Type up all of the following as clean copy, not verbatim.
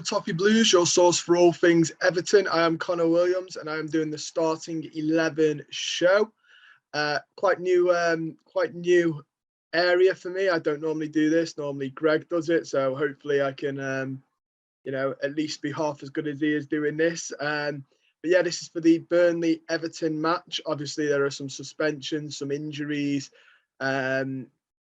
Toffee Blues, your source for all things Everton. I am Connor Williams, and I am doing the starting 11 show. Quite new area for me. I don't normally do this. Normally Greg does it, so hopefully I can, at least be half as good as he is doing this. But yeah, this is for the Burnley Everton match. Obviously, there are some suspensions, some injuries,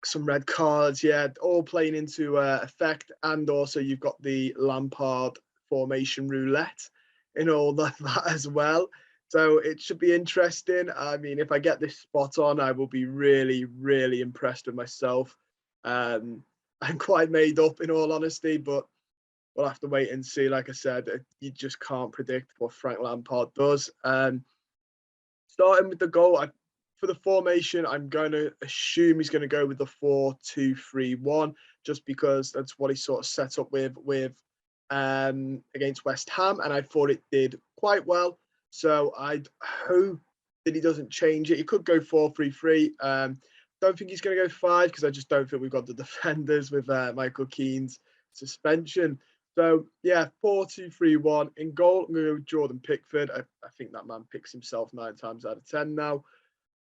some red cards, all playing into effect. And also you've got the Lampard formation roulette in all that as well. So it should be interesting. I mean, if I get this spot on, I will be really, really impressed with myself. I'm quite made up in all honesty, but we'll have to wait and see. Like I said, you just can't predict what Frank Lampard does. Starting with the goal, for the formation, I'm going to assume he's going to go with the 4-2-3-1, just because that's what he sort of set up with against West Ham, and I thought it did quite well. So I hope that he doesn't change it. He could go 4-3-3. Don't think he's going to go 5 because I just don't think we've got the defenders with Michael Keane's suspension. So yeah, 4-2-3-1 in goal. I'm going to go with Jordan Pickford. I think that man picks himself 9 times out of 10 now.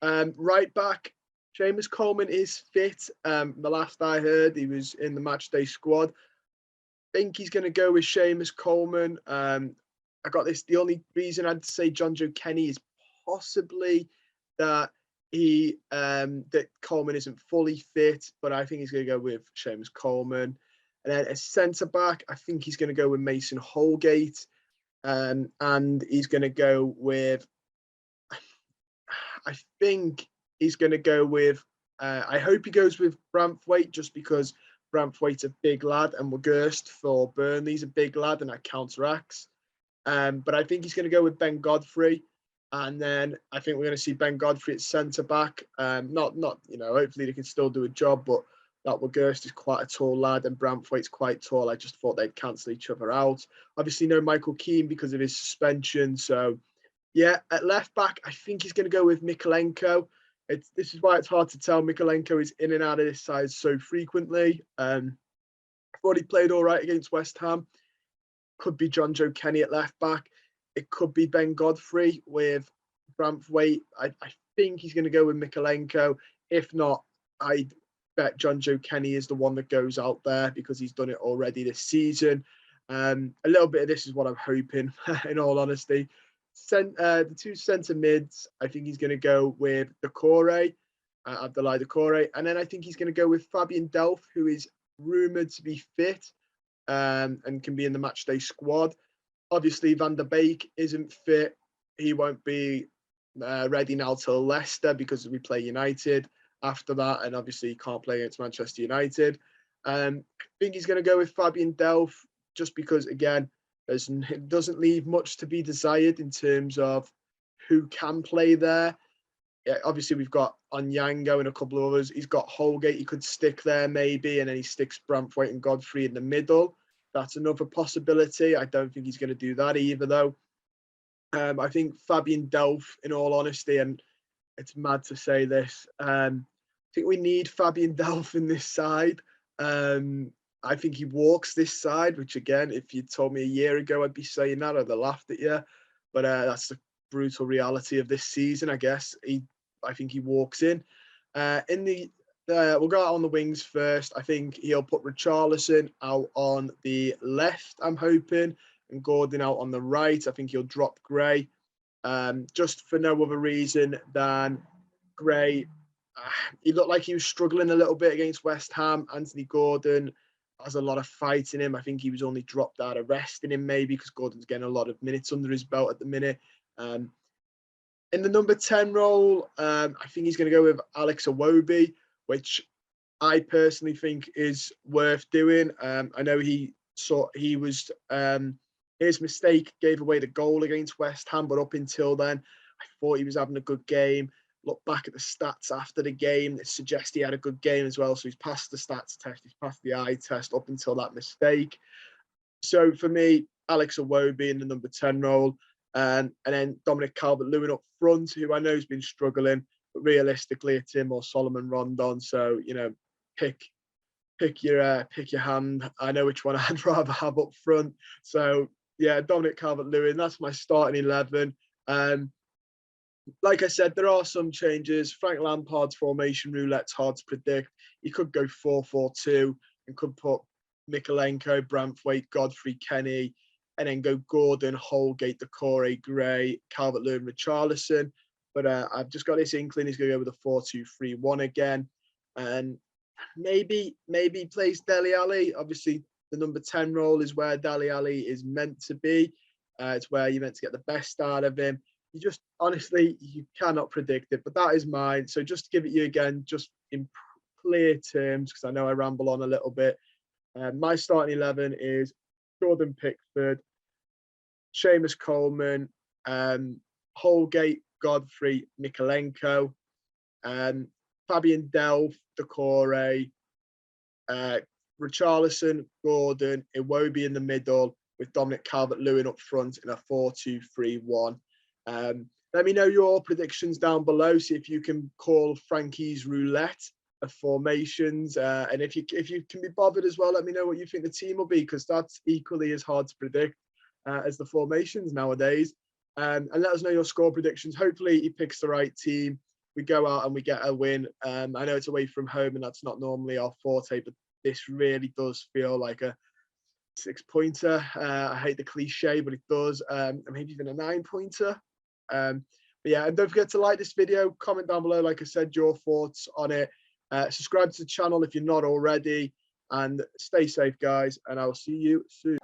Right back, Seamus Coleman is fit. The last I heard, he was in the matchday squad. I think he's going to go with Seamus Coleman. I got this. The only reason I'd say John Joe Kenny is possibly that that Coleman isn't fully fit, but I think he's going to go with Seamus Coleman. And then as centre back, I think he's going to go with Mason Holgate, and he's going to go with. I think he's going to go with. I hope he goes with Branthwaite, just because Branthwaite's a big lad, and Weghorst for Burnley's a big lad, and that counteracts. But I think he's going to go with Ben Godfrey, and then I think we're going to see Ben Godfrey at centre back. Not hopefully they can still do a job, but that Weghorst is quite a tall lad, and Branthwaite's quite tall. I just thought they'd cancel each other out. Obviously, no Michael Keane because of his suspension. So, yeah, at left back, I think he's going to go with Mykolenko. This is why it's hard to tell. Mykolenko is in and out of this side so frequently. I thought he played all right against West Ham. Could be John Joe Kenny at left back. It could be Ben Godfrey with Branthwaite. I think he's going to go with Mykolenko. If not, I bet John Joe Kenny is the one that goes out there because he's done it already this season. A little bit of this is what I'm hoping, in all honesty. The 2 centre mids, I think he's going to go with Doucouré, Abdoulaye Doucouré, and then I think he's going to go with Fabian Delph, who is rumoured to be fit and can be in the matchday squad. Obviously, Van der Beek isn't fit. He won't be ready now till Leicester because we play United after that, and obviously he can't play against Manchester United. I think he's going to go with Fabian Delph just because, again, it doesn't leave much to be desired in terms of who can play there. Yeah, obviously, we've got Onyango and a couple of others. He's got Holgate. He could stick there maybe, and then he sticks Branthwaite and Godfrey in the middle. That's another possibility. I don't think he's going to do that either, though. I think Fabian Delph, in all honesty, and it's mad to say this, I think we need Fabian Delph in this side. I think he walks this side, which, again, if you told me a year ago, I'd be saying that. I'd have laughed at you. But that's the brutal reality of this season, I guess. I think he walks in. We'll go out on the wings first. I think he'll put Richarlison out on the left, I'm hoping, and Gordon out on the right. I think he'll drop Gray, just for no other reason than Gray. He looked like he was struggling a little bit against West Ham. Anthony Gordon has a lot of fight in him. I think he was only dropped out of resting him maybe because Gordon's getting a lot of minutes under his belt at the minute. In the number 10 role, I think he's going to go with Alex Iwobi, which I personally think is worth doing. I know his mistake gave away the goal against West Ham, but up until then, I thought he was having a good game. Look back at the stats after the game, it suggests he had a good game as well. So he's passed the stats test, he's passed the eye test up until that mistake. So for me, Alex Iwobi in the number 10 role, and then Dominic Calvert-Lewin up front, who I know has been struggling, but realistically, it's him or Solomon Rondon. So, pick pick your hand. I know which one I'd rather have up front. So yeah, Dominic Calvert-Lewin, that's my starting 11. Like I said, there are some changes. Frank Lampard's formation roulette's hard to predict. He could go 4-4-2 and could put Mikalenko, Branthwaite, Godfrey, Kenny, and then go Gordon, Holgate, Decore, Gray, Calvert-Lewin, Richarlison. But I've just got this inkling he's going to go with a 4-2-3-1 again. And maybe he plays Dele Alli. Obviously, the number 10 role is where Dele Alli is meant to be. It's where you're meant to get the best out of him. You just, honestly, you cannot predict it. But that is mine. So just to give it you again, just in clear terms, because I know I ramble on a little bit. My starting 11 is Jordan Pickford, Seamus Coleman, Holgate, Godfrey, Mikalenko, Fabian Delph, Decore, Richarlison, Gordon, Iwobi in the middle, with Dominic Calvert-Lewin up front in a 4-2-3-1. Let me know your predictions down below. See if you can call Frankie's roulette of formations, and if you can be bothered as well, let me know what you think the team will be, because that's equally as hard to predict as the formations nowadays. And let us know your score predictions. Hopefully he picks the right team. We go out and we get a win. I know it's away from home and that's not normally our forte, but this really does feel like a 6-pointer. I hate the cliche, but it does. Maybe even a 9-pointer. But yeah, and don't forget to like this video, comment down below, like I said, your thoughts on it. Subscribe to the channel if you're not already, and stay safe, guys, and I'll see you soon.